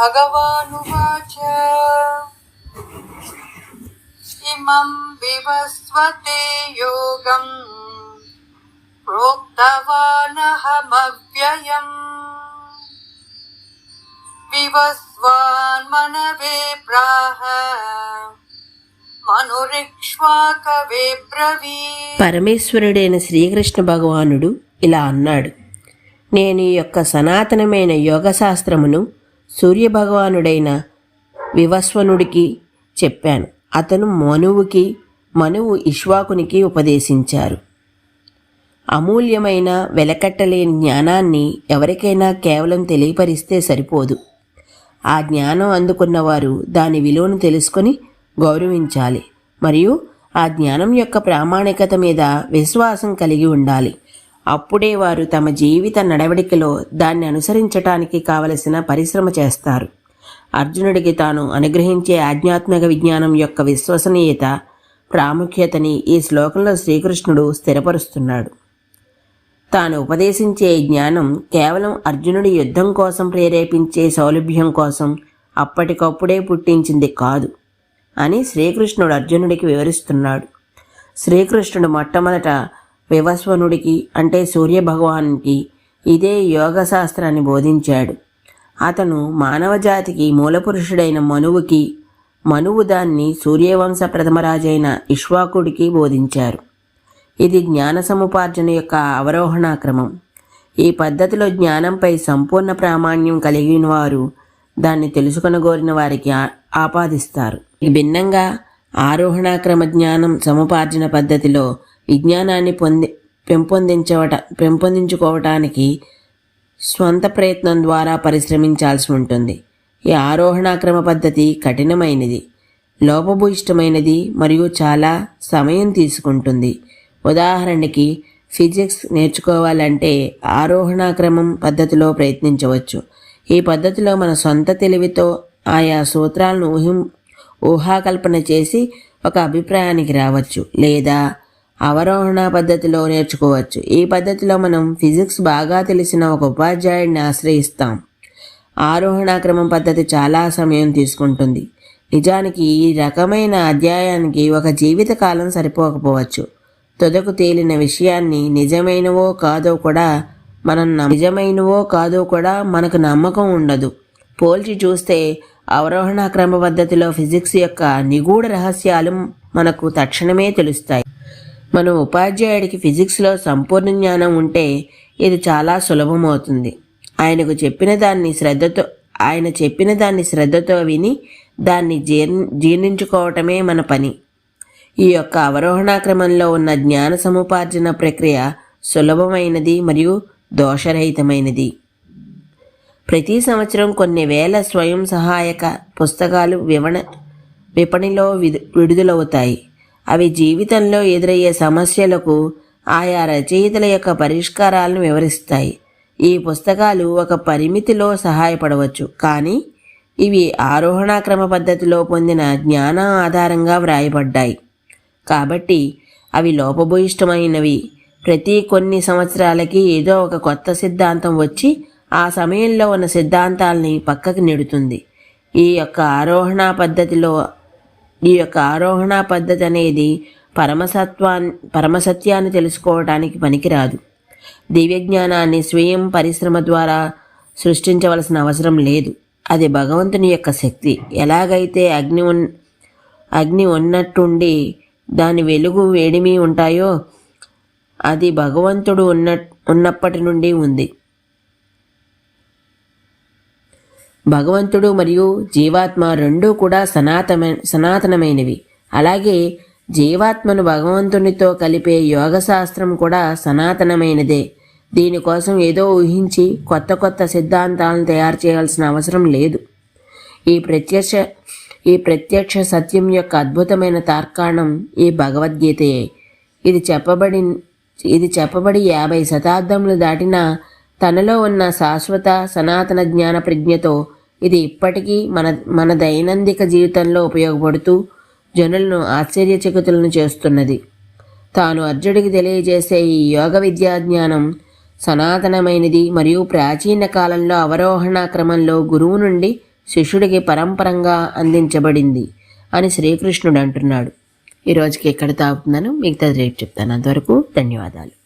भगवानुवाच इमं विवस्वते योगं प्रोक्तवानहमव्ययम् विवस्वान् मनवे प्राह మనురిక్ష్వాకవే బ్రవీత్. పరమేశ్వరుడైన శ్రీకృష్ణ భగవానుడు ఇలా అన్నాడు, నేను ఈ యొక్క సనాతనమైన యోగశాస్త్రమును సూర్యభగవానుడైన వివస్వనుడికి చెప్పాను. అతను మనువు ఇక్ష్వాకునికి ఉపదేశించారు. అమూల్యమైన వెలకట్టలేని జ్ఞానాన్ని ఎవరికైనా కేవలం తెలియపరిస్తే సరిపోదు. ఆ జ్ఞానం అందుకున్నవారు దాని విలువను తెలుసుకొని గౌరవించాలి మరియు ఆ జ్ఞానం యొక్క ప్రామాణికత మీద విశ్వాసం కలిగి ఉండాలి. అప్పుడే వారు తమ జీవిత నడవడికలో దాన్ని అనుసరించటానికి కావలసిన పరిశ్రమ చేస్తారు. అర్జునుడికి తాను అనుగ్రహించే ఆధ్యాత్మిక విజ్ఞానం యొక్క విశ్వసనీయత ప్రాముఖ్యతని ఈ శ్లోకంలో శ్రీకృష్ణుడు స్థిరపరుస్తున్నాడు. తాను ఉపదేశించే జ్ఞానం కేవలం అర్జునుడి యుద్ధం కోసం ప్రేరేపించే సౌలభ్యం కోసం అప్పటికప్పుడే పుట్టించింది కాదు అని శ్రీకృష్ణుడు అర్జునుడికి వివరిస్తున్నాడు. శ్రీకృష్ణుడు మొట్టమొదట వివస్వనుడికి అంటే సూర్యభగవానునికి ఇదే యోగశాస్త్రాన్ని బోధించాడు. అతను మానవజాతికి మూలపురుషుడైన మనువు దాన్ని సూర్యవంశ ప్రథమరాజైన ఇక్ష్వాకుడికి బోధించారు. ఇది జ్ఞాన సముపార్జన యొక్క అవరోహణ క్రమం. ఈ పద్ధతిలో జ్ఞానంపై సంపూర్ణ ప్రామాణ్యం కలిగిన వారు దాన్ని తెలుసుకొనగోరిన వారికి ఆపాదిస్తారు. భిన్నంగా ఆరోహణాక్రమ జ్ఞానం సముపార్జన పద్ధతిలో విజ్ఞానాన్ని పెంపొందించుకోవటానికి స్వంత ప్రయత్నం ద్వారా పరిశ్రమించాల్సి ఉంటుంది. ఈ ఆరోహణాక్రమ పద్ధతి కఠినమైనది, లోపభూయిష్టమైనది మరియు చాలా సమయం తీసుకుంటుంది. ఉదాహరణకి ఫిజిక్స్ నేర్చుకోవాలంటే ఆరోహణాక్రమం పద్ధతిలో ప్రయత్నించవచ్చు. ఈ పద్ధతిలో మన సొంత తెలివితో ఆయా సూత్రాలను ఊహాకల్పన చేసి ఒక అభిప్రాయానికి రావచ్చు, లేదా అవరోహణ పద్ధతిలో నేర్చుకోవచ్చు. ఈ పద్ధతిలో మనం ఫిజిక్స్ బాగా తెలిసిన ఒక ఉపాధ్యాయుడిని ఆశ్రయిస్తాం. ఆరోహణాక్రమం పద్ధతి చాలా సమయం తీసుకుంటుంది. నిజానికి ఈ రకమైన అధ్యాయానికి ఒక జీవితకాలం సరిపోకపోవచ్చు. తుదకు తేలిన విషయాన్ని నిజమైనవో కాదో కూడా మనకు నమ్మకం ఉండదు. పోల్చి చూస్తే అవరోహణ క్రమ పద్ధతిలో ఫిజిక్స్ యొక్క నిగూఢ రహస్యాలు మనకు తక్షణమే తెలుస్తాయి. మన ఉపాధ్యాయుడికి ఫిజిక్స్లో సంపూర్ణ జ్ఞానం ఉంటే ఇది చాలా సులభమవుతుంది. ఆయన చెప్పిన దాన్ని శ్రద్ధతో విని దాన్ని జీర్ణించుకోవటమే మన పని. ఈ యొక్క అవరోహణ క్రమంలో ఉన్న జ్ఞాన సముపార్జన ప్రక్రియ సులభమైనది మరియు దోషరహితమైనది. ప్రతి సంవత్సరం కొన్ని వేల స్వయం సహాయక పుస్తకాలు విపణిలో విడుదలవుతాయి. అవి జీవితంలో ఎదురయ్యే సమస్యలకు ఆయా రచయితల యొక్క పరిష్కారాలను వివరిస్తాయి. ఈ పుస్తకాలు ఒక పరిమితిలో సహాయపడవచ్చు, కానీ ఇవి ఆరోహణాక్రమ పద్ధతిలో పొందిన జ్ఞానం ఆధారంగా వ్రాయబడ్డాయి కాబట్టి అవి లోపభూయిష్టమైనవి. ప్రతి కొన్ని సంవత్సరాలకి ఏదో ఒక కొత్త సిద్ధాంతం వచ్చి ఆ సమయంలో ఉన్న సిద్ధాంతాలని పక్కకి నెడుతుంది. ఈ యొక్క ఆరోహణ పద్ధతి అనేది పరమసత్యాన్ని తెలుసుకోవడానికి పనికిరాదు. దివ్యజ్ఞానాన్ని స్వయం పరిశ్రమ ద్వారా సృష్టించవలసిన అవసరం లేదు. అది భగవంతుని యొక్క శక్తి. ఎలాగైతే అగ్ని ఉన్నట్టుండి దాని వెలుగు వేడిమి ఉంటాయో అది భగవంతుడు ఉన్నప్పటి నుండి ఉంది. భగవంతుడు మరియు జీవాత్మ రెండూ కూడా సనాతనమైనవి. అలాగే జీవాత్మను భగవంతునితో కలిపే యోగశాస్త్రం కూడా సనాతనమైనదే. దీనికోసం ఏదో ఊహించి కొత్త సిద్ధాంతాలను తయారు చేయాల్సిన అవసరం లేదు. ఈ ప్రత్యక్ష సత్యం యొక్క అద్భుతమైన తార్కాణం ఈ భగవద్గీతయే. ఇది చెప్పబడి 50 శతాబ్దములు దాటినా తనలో ఉన్న శాశ్వత సనాతన జ్ఞాన ప్రజ్ఞతో ఇది ఇప్పటికీ మన దైనందిక జీవితంలో ఉపయోగపడుతూ జనులను ఆశ్చర్యచకితులను చేస్తున్నది. తాను అర్జునుడికి తెలియజేసే ఈ యోగ విద్యా జ్ఞానం సనాతనమైనది మరియు ప్రాచీన కాలంలో అవరోహణ క్రమంలో గురువు నుండి శిష్యుడికి పరంపరంగా అందించబడింది అని శ్రీకృష్ణుడు అంటున్నాడు. ఈరోజుకి ఎక్కడ తాగుతున్నాను మిగతా రేపు చెప్తాను. అంతవరకు ధన్యవాదాలు.